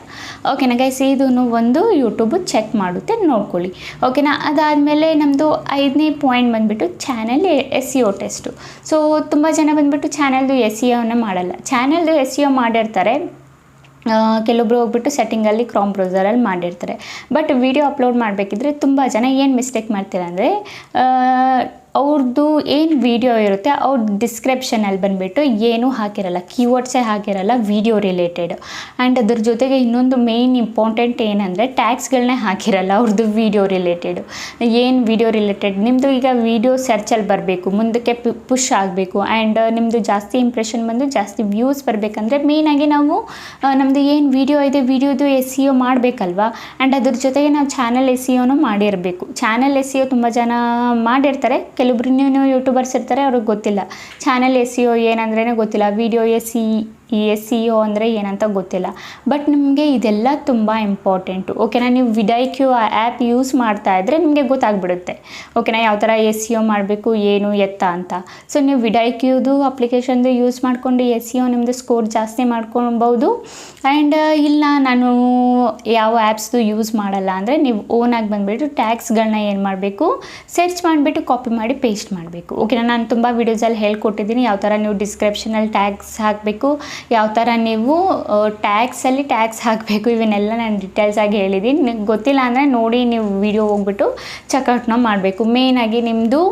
ಓಕೆನಾ ಗೈಸ್, ಇದೂ ಒಂದು ಯೂಟ್ಯೂಬು ಚೆಕ್ ಮಾಡುತ್ತೆ, ನೋಡ್ಕೊಳ್ಳಿ. ಓಕೆನಾ, ಅದಾದಮೇಲೆ ನಮ್ಮದು 5ನೇ ಪಾಯಿಂಟ್ ಬಂದುಬಿಟ್ಟು ಚಾನಲ್ SEO ಟೆಸ್ಟು. ಸೊ ತುಂಬ ಜನ ಬಂದುಬಿಟ್ಟು ಚಾನಲ್ದು SEOನೇ ಮಾಡಲ್ಲ. ಚಾನಲ್ದು SEO ಮಾಡಿರ್ತಾರೆ, ಕೆಲವೊಬ್ರು ಹೋಗ್ಬಿಟ್ಟು ಸೆಟ್ಟಿಂಗಲ್ಲಿ ಕ್ರೋಮ್ ಬ್ರೌಸರಲ್ಲಿ ಮಾಡಿರ್ತಾರೆ. ಬಟ್ ವಿಡಿಯೋ ಅಪ್ಲೋಡ್ ಮಾಡಬೇಕಿದ್ರೆ ತುಂಬ ಜನ ಏನು ಮಿಸ್ಟೇಕ್ ಮಾಡ್ತೀರಾ ಅಂದರೆ, ಅವ್ರದ್ದು ಏನು ವಿಡಿಯೋ ಇರುತ್ತೆ ಅವ್ರ ಡಿಸ್ಕ್ರಿಪ್ಷನಲ್ಲಿ ಬಂದುಬಿಟ್ಟು ಏನೂ ಹಾಕಿರಲ್ಲ, ಕೀವರ್ಡ್ಸೇ ಹಾಕಿರಲ್ಲ ವಿಡಿಯೋ ರಿಲೇಟೆಡ್. ಆ್ಯಂಡ್ ಅದ್ರ ಜೊತೆಗೆ ಇನ್ನೊಂದು ಮೇಯ್ನ್ ಇಂಪಾರ್ಟೆಂಟ್ ಏನಂದರೆ ಟ್ಯಾಗ್ಸ್ಗಳನ್ನೇ ಹಾಕಿರಲ್ಲ ಅವ್ರದ್ದು ವಿಡಿಯೋ ರಿಲೇಟೆಡು. ಏನು ವಿಡಿಯೋ ರಿಲೇಟೆಡ್ ನಿಮ್ಮದು ಈಗ ವಿಡಿಯೋ ಸರ್ಚಲ್ಲಿ ಬರಬೇಕು, ಮುಂದಕ್ಕೆ ಪುಷ್ ಆಗಬೇಕು, ಆ್ಯಂಡ್ ನಿಮ್ಮದು ಜಾಸ್ತಿ ಇಂಪ್ರೆಷನ್ ಬಂದು ಜಾಸ್ತಿ ವ್ಯೂಸ್ ಬರಬೇಕಂದ್ರೆ ಮೇಯ್ನಾಗಿ ನಾವು ನಮ್ಮದು ಏನು ವಿಡಿಯೋ ಇದೆ ವಿಡಿಯೋದು SEO ಮಾಡಬೇಕಲ್ವಾ. ಆ್ಯಂಡ್ ಅದ್ರ ಜೊತೆಗೆ ನಾವು ಚಾನಲ್ SEOನೂ ಮಾಡಿರಬೇಕು. ಚಾನಲ್ SEO ತುಂಬ ಜನ ಮಾಡಿರ್ತಾರೆ, ಕೆಲವೊಬ್ರು ನ್ಯೂ ಯೂಟ್ಯೂಬರ್ಸ್ ಇರ್ತಾರೆ, ಅವ್ರಿಗೆ ಗೊತ್ತಿಲ್ಲ ಚಾನಲ್ SEO ಏನಂದ್ರೇ ಗೊತ್ತಿಲ್ಲ, ವಿಡಿಯೋ SEO ಅಂದರೆ ಏನಂತ ಗೊತ್ತಿಲ್ಲ. ಬಟ್ ನಿಮಗೆ ಇದೆಲ್ಲ ತುಂಬ ಇಂಪಾರ್ಟೆಂಟು. ಓಕೆನಾ, ನೀವು ವಿಡೈಕ್ಯೂ ಆ್ಯಪ್ ಯೂಸ್ ಮಾಡ್ತಾ ಇದ್ದರೆ ನಿಮಗೆ ಗೊತ್ತಾಗ್ಬಿಡುತ್ತೆ. ಓಕೆನಾ, ಯಾವ ಥರ SEO ಮಾಡಬೇಕು ಏನು ಎತ್ತ ಅಂತ. ಸೊ ನೀವು ವಿಡೈಕ್ಯೂದು ಅಪ್ಲಿಕೇಶನ್ದು ಯೂಸ್ ಮಾಡಿಕೊಂಡು SEO ನಿಮ್ಮದು ಸ್ಕೋರ್ ಜಾಸ್ತಿ ಮಾಡ್ಕೊಳ್ಬೋದು. ಆ್ಯಂಡ್ ಇಲ್ಲ ನಾನು ಯಾವ ಆ್ಯಪ್ಸ್ದು ಯೂಸ್ ಮಾಡಲ್ಲ ಅಂದರೆ ನೀವು ಓನಾಗಿ ಬಂದುಬಿಟ್ಟು ಟ್ಯಾಗ್ಸ್ಗಳನ್ನ ಏನು ಮಾಡಬೇಕು, ಸರ್ಚ್ ಮಾಡಿಬಿಟ್ಟು ಕಾಪಿ ಮಾಡಿ ಪೇಸ್ಟ್ ಮಾಡಬೇಕು. ಓಕೆನಾ, ನಾನು ತುಂಬ ವೀಡಿಯೋಸಲ್ಲಿ ಹೇಳ್ಕೊಟ್ಟಿದ್ದೀನಿ ಯಾವ ಥರ ನೀವು ಡಿಸ್ಕ್ರಿಪ್ಷನಲ್ಲಿ ಟ್ಯಾಗ್ಸ್ ಹಾಕಬೇಕು, ಯಾವ ಥರ ನೀವು ಟ್ಯಾಗ್ಸಲ್ಲಿ ಟ್ಯಾಗ್ಸ್ ಹಾಕಬೇಕು, ಇವನ್ನೆಲ್ಲ ನಾನು ಡೀಟೇಲ್ಸಾಗಿ ಹೇಳಿದ್ದೀನಿ. ನಿಮಗೆ ಗೊತ್ತಿಲ್ಲ ಅಂದರೆ ನೋಡಿ, ನೀವು ವಿಡಿಯೋ ಹೋಗ್ಬಿಟ್ಟು ಚೆಕ್ಔಟ್ನ ಮಾಡಬೇಕು. ಮೇಯ್ನಾಗಿ ನಿಮ್ಮದು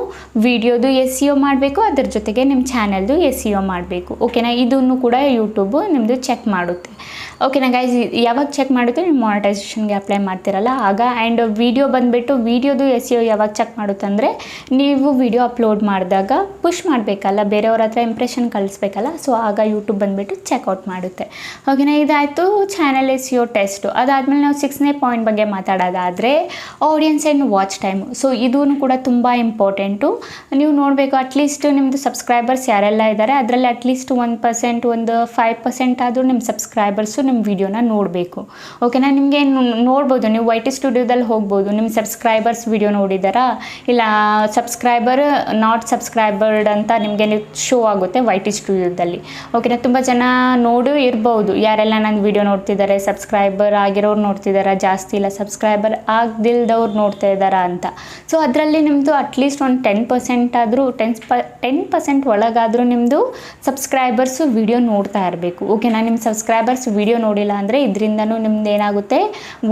ವಿಡಿಯೋದು SEO ಮಾಡಬೇಕು, ಅದ್ರ ಜೊತೆಗೆ ನಿಮ್ಮ ಚಾನಲ್ದು SEO ಮಾಡಬೇಕು. ಓಕೆನಾ, ಇದನ್ನು ಕೂಡ ಯೂಟ್ಯೂಬು ನಿಮ್ಮದು ಚೆಕ್ ಮಾಡುತ್ತೆ. ಓಕೆನಾ ಗೈಸ್, ಯಾವಾಗ ಚೆಕ್ ಮಾಡುತ್ತೆ ನೀವು ಮಾನಿಟೈಸೇಷನ್ಗೆ ಅಪ್ಲೈ ಮಾಡ್ತಿರಲ್ಲ ಆಗ. ಆ್ಯಂಡ್ ವಿಡಿಯೋ ಬಂದುಬಿಟ್ಟು ವಿಡಿಯೋದು SEO ಯಾವಾಗ ಚೆಕ್ ಮಾಡುತ್ತೆ ಅಂದರೆ, ನೀವು ವಿಡಿಯೋ ಅಪ್ಲೋಡ್ ಮಾಡಿದಾಗ ಪುಷ್ ಮಾಡಬೇಕಲ್ಲ, ಬೇರೆಯವ್ರ ಹತ್ರ ಇಂಪ್ರೆಷನ್ ಕಳಿಸ್ಬೇಕಲ್ಲ. ಸೊ ಆಗ ಯೂಟ್ಯೂಬ್ ಬಂದುಬಿಟ್ಟು ಚೆಕ್ಔಟ್ ಮಾಡುತ್ತೆ. ಓಕೆನಾ, ಇದಾಯಿತು ಚಾನಲ್ SEO ಟೆಸ್ಟು. ಅದಾದಮೇಲೆ ನಾವು 6ನೇ ಪಾಯಿಂಟ್ ಬಗ್ಗೆ ಮಾತಾಡೋದಾದರೆ audience and watch time. So ಇದೂ ಕೂಡ ತುಂಬ ಇಂಪಾರ್ಟೆಂಟು. ನೀವು ನೋಡಬೇಕು ಅಟ್ಲೀಸ್ಟ್ ನಿಮ್ಮದು ಸಬ್ಸ್ಕ್ರೈಬರ್ಸ್ ಯಾರೆಲ್ಲ ಇದ್ದಾರೆ ಅದರಲ್ಲಿ ಅಟ್ಲೀಸ್ಟ್ 1%, ಒಂದು 5% ಆದರೂ ನಿಮ್ಮ ಸಬ್ಸ್ಕ್ರೈಬರ್ಸು ನಿಮ್ಮ ವಿಡಿಯೋನ ನೋಡಬೇಕು. ಓಕೆನಾ, ನಿಮಗೆ ನೋಡ್ಬೋದು, ನೀವು YT ಸ್ಟುಡಿಯೋದಲ್ಲಿ ಹೋಗ್ಬೋದು, ನಿಮ್ಮ ಸಬ್ಸ್ಕ್ರೈಬರ್ಸ್ ವಿಡಿಯೋ ನೋಡಿದಾರಾ ಇಲ್ಲ ಸಬ್ಸ್ಕ್ರೈಬರ್ ನಾಟ್ ಸಬ್ಸ್ಕ್ರೈಬರ್ಡ್ ಅಂತ ನಿಮಗೆ ಶೋ ಆಗುತ್ತೆ YT ಸ್ಟುಡಿಯೋದಲ್ಲಿ. ಓಕೆನಾ, ತುಂಬ ಜನ ನೋಡು ಇರ್ಬೋದು ಯಾರೆಲ್ಲ ನನ್ನ ವಿಡಿಯೋ ನೋಡ್ತಿದ್ದಾರೆ, ಸಬ್ಸ್ಕ್ರೈಬರ್ ಆಗಿರೋರು ನೋಡ್ತಿದ್ದಾರಾ ಜಾಸ್ತಿ, ಇಲ್ಲ ಸಬ್ಸ್ಕ್ರೈಬರ್ ಆಗದಿಲ್ದವ್ರು ನೋಡ್ತಾ ಇದ್ದಾರಾ ಅಂತ. ಸೊ ಅದರಲ್ಲಿ ನಿಮ್ಮದು ಅಟ್ಲೀಸ್ಟ್ ಒಂದು 10% ಆದರೂ 10% ಒಳಗಾದರೂ ನಿಮ್ಮದು ಸಬ್ಸ್ಕ್ರೈಬರ್ಸು ವಿಡಿಯೋ ನೋಡ್ತಾ ಇರಬೇಕು. ಓಕೆನಾ, ನಿಮ್ಮ ಸಬ್ಸ್ಕ್ರೈಬರ್ಸ್ ವಿಡಿಯೋ ನೋಡಿಲ್ಲ ಅಂದರೆ ಇದರಿಂದನೂ ನಿಮ್ದು ಏನಾಗುತ್ತೆ,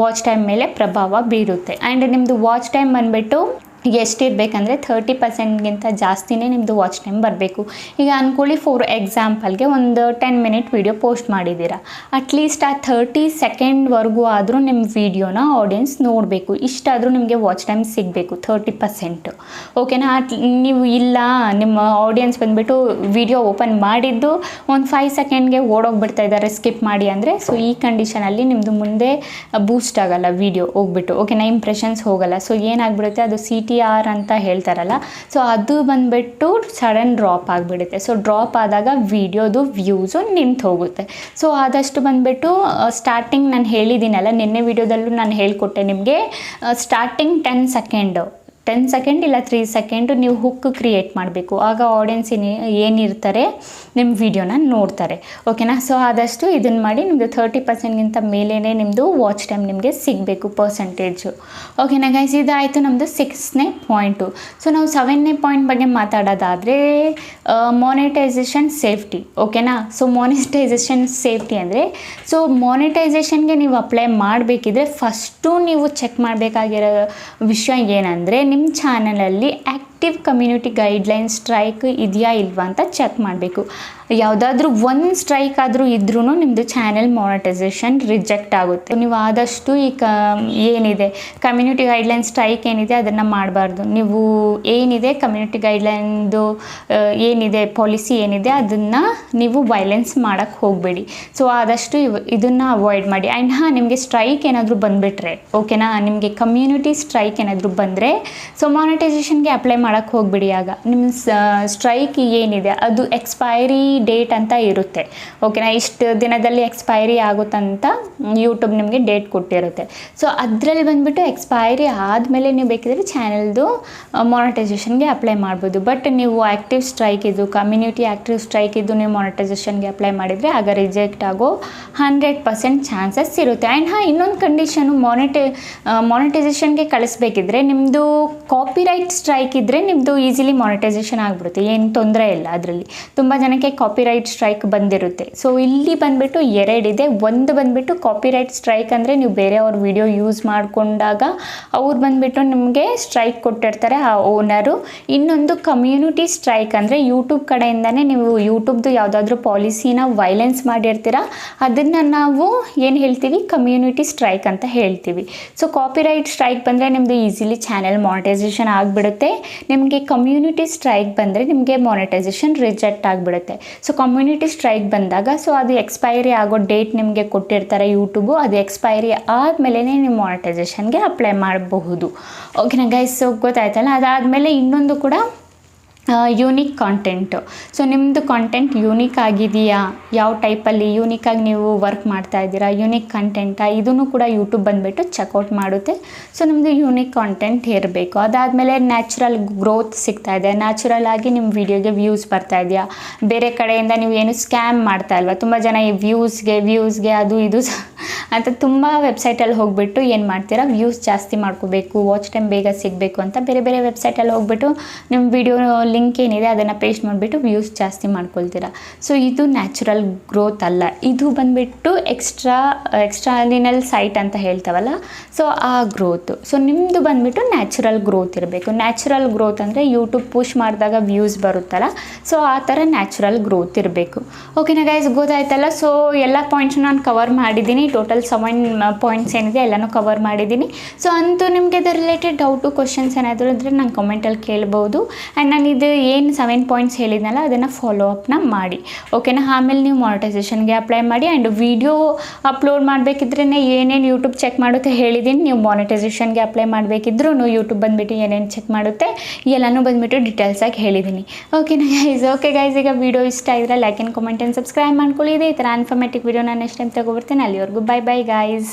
ವಾಚ್ ಟೈಮ್ ಮೇಲೆ ಪ್ರಭಾವ ಬೀರುತ್ತೆ. ಆ್ಯಂಡ್ ನಿಮ್ಮದು ವಾಚ್ ಟೈಮ್ ಬಂದುಬಿಟ್ಟು ಎಷ್ಟಿರಬೇಕಂದ್ರೆ 30%ಗಿಂತ ಜಾಸ್ತಿನೇ ನಿಮ್ಮದು ವಾಚ್ ಟೈಮ್ ಬರಬೇಕು. ಈಗ ಅಂದ್ಕೊಳ್ಳಿ, ಫಾರ್ ಎಕ್ಸಾಂಪಲ್ಗೆ ಒಂದು 10 ಮಿನಿಟ್ ವಿಡಿಯೋ ಪೋಸ್ಟ್ ಮಾಡಿದ್ದೀರಾ, ಅಟ್ಲೀಸ್ಟ್ ಆ 30 ಸೆಕೆಂಡ್ವರೆಗೂ ಆದರೂ ನಿಮ್ಮ ವಿಡಿಯೋನ ಆಡಿಯನ್ಸ್ ನೋಡಬೇಕು. ಇಷ್ಟಾದರೂ ನಿಮಗೆ ವಾಚ್ ಟೈಮ್ ಸಿಗಬೇಕು 30%. ಓಕೆನಾ, ನೀವು ಇಲ್ಲ ನಿಮ್ಮ ಆಡಿಯನ್ಸ್ ಬಂದುಬಿಟ್ಟು ವಿಡಿಯೋ ಓಪನ್ ಮಾಡಿದ್ದು ಒಂದು 5 ಸೆಕೆಂಡ್ಗೆ ಓಡೋಗ್ಬಿಡ್ತಾ ಇದ್ದಾರೆ ಸ್ಕಿಪ್ ಮಾಡಿ ಅಂದರೆ, ಸೊ ಈ ಕಂಡೀಷನಲ್ಲಿ ನಿಮ್ಮದು ಮುಂದೆ ಬೂಸ್ಟ್ ಆಗಲ್ಲ ವಿಡಿಯೋ ಹೋಗ್ಬಿಟ್ಟು. ಓಕೆನಾ, ಇಂಪ್ರೆಷನ್ಸ್ ಹೋಗಲ್ಲ. ಸೊ ಏನಾಗ್ಬಿಡುತ್ತೆ, ಅದು CTR ಅಂತ ಹೇಳ್ತಾರಲ್ಲ, ಸೊ ಅದು ಬಂದುಬಿಟ್ಟು ಸಡನ್ ಡ್ರಾಪ್ ಆಗಿಬಿಡುತ್ತೆ. ಸೊ ಡ್ರಾಪ್ ಆದಾಗ ವಿಡಿಯೋದು ವ್ಯೂಸು ನಿಂತು ಹೋಗುತ್ತೆ. ಸೊ ಆದಷ್ಟು ಬಂದುಬಿಟ್ಟು ಸ್ಟಾರ್ಟಿಂಗ್ ನಾನು ಹೇಳಿದ್ದೀನಲ್ಲ, ನಿನ್ನೆ ವಿಡಿಯೋದಲ್ಲೂ ನಾನು ಹೇಳಿಕೊಟ್ಟೆ ನಿಮಗೆ, ಸ್ಟಾರ್ಟಿಂಗ್ 10 ಸೆಕೆಂಡ್ ಇಲ್ಲ 3 ಸೆಕೆಂಡು ನೀವು ಹುಕ್ ಕ್ರಿಯೇಟ್ ಮಾಡಬೇಕು. ಆಗ ಆಡಿಯನ್ಸ್ ಏನಿರ್ತಾರೆ ನಿಮ್ಮ ವಿಡಿಯೋನ ನೋಡ್ತಾರೆ. ಓಕೆನಾ, ಸೊ ಆದಷ್ಟು ಇದನ್ನು ಮಾಡಿ. ನಿಮ್ಮದು 30%ಗಿಂತ ಮೇಲೇ ನಿಮ್ಮದು ವಾಚ್ ಟೈಮ್ ನಿಮಗೆ ಸಿಗಬೇಕು ಪರ್ಸೆಂಟೇಜು. ಓಕೆನಾ ಗೈಸ್, ಇದಾಯಿತು ನಮ್ಮದು 6ನೇ ಪಾಯಿಂಟು. ಸೊ ನಾವು 7ನೇ ಪಾಯಿಂಟ್ ಬಗ್ಗೆ ಮಾತಾಡೋದಾದರೆ ಮಾನಿಟೈಸೇಷನ್ ಸೇಫ್ಟಿ. ಓಕೆನಾ, ಸೊ ಮಾನಿಟೈಸೇಷನ್ ಸೇಫ್ಟಿ ಅಂದರೆ, ಸೊ ಮಾನಿಟೈಸೇಷನ್ಗೆ ನೀವು ಅಪ್ಲೈ ಮಾಡಬೇಕಿದ್ರೆ ಫಸ್ಟು ನೀವು ಚೆಕ್ ಮಾಡಬೇಕಾಗಿರೋ ವಿಷಯ ಏನಂದರೆ, ನಿಮ್ಮ ಚಾನಲಲ್ಲಿ ಆ್ಯಕ್ಟಿವ್ ಕಮ್ಯುನಿಟಿ ಗೈಡ್ಲೈನ್ ಸ್ಟ್ರೈಕ್ ಇದೆಯಾ ಇಲ್ವಾ ಅಂತ ಚೆಕ್ ಮಾಡಬೇಕು. ಯಾವುದಾದ್ರೂ ಒಂದು ಸ್ಟ್ರೈಕ್ ಆದರೂ ಇದ್ರೂ ನಿಮ್ಮದು ಚಾನೆಲ್ ಮಾನಿಟೈಸೇಷನ್ ರಿಜೆಕ್ಟ್ ಆಗುತ್ತೆ. ನೀವು ಆದಷ್ಟು ಈ ಏನಿದೆ ಕಮ್ಯುನಿಟಿ ಗೈಡ್ಲೈನ್ ಸ್ಟ್ರೈಕ್ ಏನಿದೆ ಅದನ್ನು ಮಾಡಬಾರ್ದು. ನೀವು ಏನಿದೆ ಕಮ್ಯುನಿಟಿ ಗೈಡ್ಲೈನ್ದು ಏನಿದೆ ಪಾಲಿಸಿ ಏನಿದೆ ಅದನ್ನು ನೀವು ವೈಲೆನ್ಸ್ ಮಾಡೋಕ್ಕೆ ಹೋಗಬೇಡಿ. ಸೊ ಆದಷ್ಟು ಇದನ್ನು ಅವಾಯ್ಡ್ ಮಾಡಿ. ಆ್ಯಂಡ್ ನಿಮಗೆ ಸ್ಟ್ರೈಕ್ ಏನಾದರೂ ಬಂದುಬಿಟ್ರೆ ಓಕೆನಾ, ನಿಮಗೆ ಕಮ್ಯುನಿಟಿ ಸ್ಟ್ರೈಕ್ ಏನಾದರೂ ಬಂದರೆ ಸೊ ಮಾನಿಟೈಸೇಷನ್ಗೆ ಅಪ್ಲೈ ಮಾಡೋಕ್ಕೆ ಹೋಗಬೇಡಿ. ಆಗ ನಿಮ್ಮ ಸ್ಟ್ರೈಕ್ ಏನಿದೆ ಅದು ಎಕ್ಸ್ಪೈರಿ ಡೇಟ್ ಅಂತ ಇರುತ್ತೆ ಓಕೆನಾ, ಇಷ್ಟು ದಿನದಲ್ಲಿ ಎಕ್ಸ್ಪೈರಿ ಆಗುತ್ತಂತ ಯೂಟ್ಯೂಬ್ ನಿಮಗೆ ಡೇಟ್ ಕೊಟ್ಟಿರುತ್ತೆ. ಸೊ ಅದರಲ್ಲಿ ಬಂದುಬಿಟ್ಟು ಎಕ್ಸ್ಪೈರಿ ಆದಮೇಲೆ ನೀವು ಬೇಕಿದ್ರೆ ಚಾನೆಲ್ದು ಮಾನಿಟೈಸೇಷನ್ಗೆ ಅಪ್ಲೈ ಮಾಡ್ಬೋದು. ಬಟ್ ನೀವು ಆ್ಯಕ್ಟಿವ್ ಸ್ಟ್ರೈಕ್ ಇದ್ದು ಕಮ್ಯುನಿಟಿ ಆ್ಯಕ್ಟಿವ್ ಸ್ಟ್ರೈಕ್ ಇದ್ದು ನೀವು ಮಾನಿಟೈಸೇಷನ್ಗೆ ಅಪ್ಲೈ ಮಾಡಿದರೆ ಆಗ ರಿಜೆಕ್ಟ್ ಆಗೋ 100% ಚಾನ್ಸಸ್ ಇರುತ್ತೆ. ಆ್ಯಂಡ್ ಇನ್ನೊಂದು ಕಂಡೀಷನು ಮಾನಿಟೈಸೇಷನ್ಗೆ ಕಳಿಸ್ಬೇಕಿದ್ರೆ ನಿಮ್ಮದು ಕಾಪಿರೈಟ್ ಸ್ಟ್ರೈಕ್ ಇದ್ದರೆ ನಿಮ್ಮದು ಈಸಿಲಿ ಮಾನಿಟೈಸೇಷನ್ ಆಗಿಬಿಡುತ್ತೆ, ಏನು ತೊಂದರೆ ಇಲ್ಲ. ಅದರಲ್ಲಿ ತುಂಬ ಜನಕ್ಕೆ ಕಾಪಿರೈಟ್ ಸ್ಟ್ರೈಕ್ ಬಂದಿರುತ್ತೆ. ಸೊ ಇಲ್ಲಿ ಬಂದುಬಿಟ್ಟು ಎರಡಿದೆ. ಒಂದು ಬಂದುಬಿಟ್ಟು ಕಾಪಿರೈಟ್ ಸ್ಟ್ರೈಕ್ ಅಂದರೆ ನೀವು ಬೇರೆಯವ್ರ ವಿಡಿಯೋ ಯೂಸ್ ಮಾಡಿಕೊಂಡಾಗ ಅವ್ರು ಬಂದುಬಿಟ್ಟು ನಿಮಗೆ ಸ್ಟ್ರೈಕ್ ಕೊಟ್ಟಿರ್ತಾರೆ ಆ ಓನರು. ಇನ್ನೊಂದು ಕಮ್ಯುನಿಟಿ ಸ್ಟ್ರೈಕ್ ಅಂದರೆ ಯೂಟ್ಯೂಬ್ ಕಡೆಯಿಂದನೇ ನೀವು ಯೂಟ್ಯೂಬ್ದು ಯಾವುದಾದ್ರೂ ಪಾಲಿಸಿನ ವೈಲೆನ್ಸ್ ಮಾಡಿರ್ತೀರ ಅದನ್ನು ನಾವು ಏನು ಹೇಳ್ತೀವಿ ಕಮ್ಯುನಿಟಿ ಸ್ಟ್ರೈಕ್ ಅಂತ ಹೇಳ್ತೀವಿ. ಸೊ ಕಾಪಿರೈಟ್ ಸ್ಟ್ರೈಕ್ ಬಂದರೆ ನಿಮ್ಮದು ಈಸಿಲಿ ಚಾನೆಲ್ ಮಾನಿಟೈಸೇಷನ್ ಆಗಿಬಿಡುತ್ತೆ. ನಿಮಗೆ ಕಮ್ಯುನಿಟಿ ಸ್ಟ್ರೈಕ್ ಬಂದರೆ ನಿಮಗೆ ಮಾನಿಟೈಸೇಷನ್ ರಿಜೆಕ್ಟ್ ಆಗಿಬಿಡುತ್ತೆ. ಸೊ ಕಮ್ಯುನಿಟಿ ಸ್ಟ್ರೈಕ್ ಬಂದಾಗ ಸೊ ಅದು ಎಕ್ಸ್ಪೈರಿ ಆಗೋ ಡೇಟ್ ನಿಮಗೆ ಕೊಟ್ಟಿರ್ತಾರೆ ಯೂಟ್ಯೂಬು, ಅದು ಎಕ್ಸ್ಪೈರಿ ಆದಮೇಲೆ ನೀವು ಮಾನಿಟೈಸೇಷನ್ಗೆ ಅಪ್ಲೈ ಮಾಡಬಹುದು. ಓಕೆನಾ ಗೈಸ್, ಸೊ ಗೊತ್ತಾಯ್ತಲ್ಲ. ಅದಾದಮೇಲೆ ಇನ್ನೊಂದು ಕೂಡ ಯೂನಿಕ್ ಕಾಂಟೆಂಟು. ಸೊ ನಿಮ್ಮದು ಕಾಂಟೆಂಟ್ ಯೂನಿಕ್ ಆಗಿದೆಯಾ, ಯಾವ ಟೈಪಲ್ಲಿ ಯೂನಿಕಾಗಿ ನೀವು ವರ್ಕ್ ಮಾಡ್ತಾ ಇದ್ದೀರಾ, ಯೂನಿಕ್ ಕಂಟೆಂಟಾ, ಇದನ್ನು ಕೂಡ ಯೂಟ್ಯೂಬ್ ಬಂದುಬಿಟ್ಟು ಚೆಕ್ಔಟ್ ಮಾಡುತ್ತೆ. ಸೊ ನಿಮ್ಮದು ಯೂನಿಕ್ ಕಾಂಟೆಂಟ್ ಇರಬೇಕು. ಅದಾದಮೇಲೆ ನ್ಯಾಚುರಲ್ ಗ್ರೋತ್ ಸಿಗ್ತಾ ಇದೆ, ನ್ಯಾಚುರಲ್ ಆಗಿ ನಿಮ್ಮ ವಿಡಿಯೋಗೆ ವ್ಯೂಸ್ ಬರ್ತಾ ಇದೆಯಾ, ಬೇರೆ ಕಡೆಯಿಂದ ನೀವು ಏನು ಸ್ಕ್ಯಾಮ್ ಮಾಡ್ತಾ ಇಲ್ವಾ. ತುಂಬ ಜನ ಈ ವ್ಯೂಸ್ಗೆ ಅದು ಇದು ಅಂತ ತುಂಬ ವೆಬ್ಸೈಟಲ್ಲಿ ಹೋಗಿಬಿಟ್ಟು ಏನು ಮಾಡ್ತೀರಾ, ವ್ಯೂಸ್ ಜಾಸ್ತಿ ಮಾಡ್ಕೋಬೇಕು, ವಾಚ್ ಟೈಮ್ ಬೇಗ ಸಿಗಬೇಕು ಅಂತ ಬೇರೆ ಬೇರೆ ವೆಬ್ಸೈಟಲ್ಲಿ ಹೋಗ್ಬಿಟ್ಟು ನಿಮ್ಮ ವಿಡಿಯೋ ಲಿಂಕ್ ಏನಿದೆ ಅದನ್ನು ಪೇಸ್ಟ್ ಮಾಡಿಬಿಟ್ಟು ವ್ಯೂಸ್ ಜಾಸ್ತಿ ಮಾಡ್ಕೊಳ್ತೀರಾ. ಸೊ ಇದು ನ್ಯಾಚುರಲ್ ಗ್ರೋತ್ ಅಲ್ಲ, ಇದು ಬಂದುಬಿಟ್ಟು ಎಕ್ಸ್ಟ್ರಾಲಿನಲ್ ಸೈಟ್ ಅಂತ ಹೇಳ್ತಾವಲ್ಲ, ಸೊ ಆ ಗ್ರೋತು. ಸೊ ನಿಮ್ಮದು ಬಂದುಬಿಟ್ಟು ನ್ಯಾಚುರಲ್ ಗ್ರೋತ್ ಇರಬೇಕು. ನ್ಯಾಚುರಲ್ ಗ್ರೋತ್ ಅಂದರೆ ಯೂಟ್ಯೂಬ್ ಪುಷ್ ಮಾಡಿದಾಗ ವ್ಯೂಸ್ ಬರುತ್ತಲ್ಲ, ಸೊ ಆ ಥರ ನ್ಯಾಚುರಲ್ ಗ್ರೋತ್ ಇರಬೇಕು. ಓಕೆನಾ ಗೈಸ್, ಗೊತ್ತಾಯ್ತಲ್ಲ. ಸೊ ಎಲ್ಲ ಪಾಯಿಂಟ್ಸ್ ನಾನು ಕವರ್ ಮಾಡಿದ್ದೀನಿ. ಟೋಟಲ್ 7 ಪಾಯಿಂಟ್ಸ್ ಏನಿದೆ ಎಲ್ಲನೂ ಕವರ್ ಮಾಡಿದ್ದೀನಿ. ಸೊ ಅಂತೂ ನಿಮಗೆ ಅದರ ರಿಲೇಟೆಡ್ ಡೌಟು ಕ್ವಶನ್ಸ್ ಏನಾದರೂ ಇದ್ದರೆ ನಂಗೆ ಕಮೆಂಟಲ್ಲಿ ಕೇಳ್ಬೋದು. ಆ್ಯಂಡ್ ನಾನು ಇದು ಏನು 7 ಪಾಯಿಂಟ್ಸ್ ಹೇಳಿದ್ನಲ್ಲ ಅದನ್ನು ಫಾಲೋ ಅಪ್ನ ಮಾಡಿ ಓಕೆನಾ. ಆಮೇಲೆ ನೀವು ಮಾನಿಟೈಸೇಷನ್ಗೆ ಅಪ್ಲೈ ಮಾಡಿ. ಆ್ಯಂಡ್ ವಿಡಿಯೋ ಅಪ್ಲೋಡ್ ಮಾಡಬೇಕಿದ್ರೆ ಏನೇನು ಯೂಟ್ಯೂಬ್ ಚೆಕ್ ಮಾಡುತ್ತೆ ಹೇಳಿದ್ದೀನಿ. ನೀವು ಮಾನಿಟೈಸೇಷನ್ಗೆ ಅಪ್ಲೈ ಮಾಡಬೇಕಿದ್ರೂ ಯೂಟ್ಯೂಬ್ ಬಂದುಬಿಟ್ಟು ಏನೇನು ಚೆಕ್ ಮಾಡುತ್ತೆ ಎಲ್ಲನೂ ಬಂದುಬಿಟ್ಟು ಡೀಟೇಲ್ಸಾಗಿ ಹೇಳಿದ್ದೀನಿ. ಓಕೆನಾ ಗೈಸ್. ಓಕೆ ಗೈಸ್, ಈಗ ವಿಡಿಯೋ ಇಷ್ಟ ಆಗಿದ್ರೆ like and comment and subscribe ಮಾಡ್ಕೊಳ್ಳಿ. ಇದೇ ಈ ಥರ ಇನ್ಫಾರ್ಮೇಟಿವ್ ವಿಡಿಯೋ ನಾನು ನೆಕ್ಸ್ಟ್ ಟೈಮ್ ತಗೊಬರ್ತೀನಿ. ಅಲ್ಲಿವರೆಗೂ ಬೈ ಬೈ ಗೈಸ್.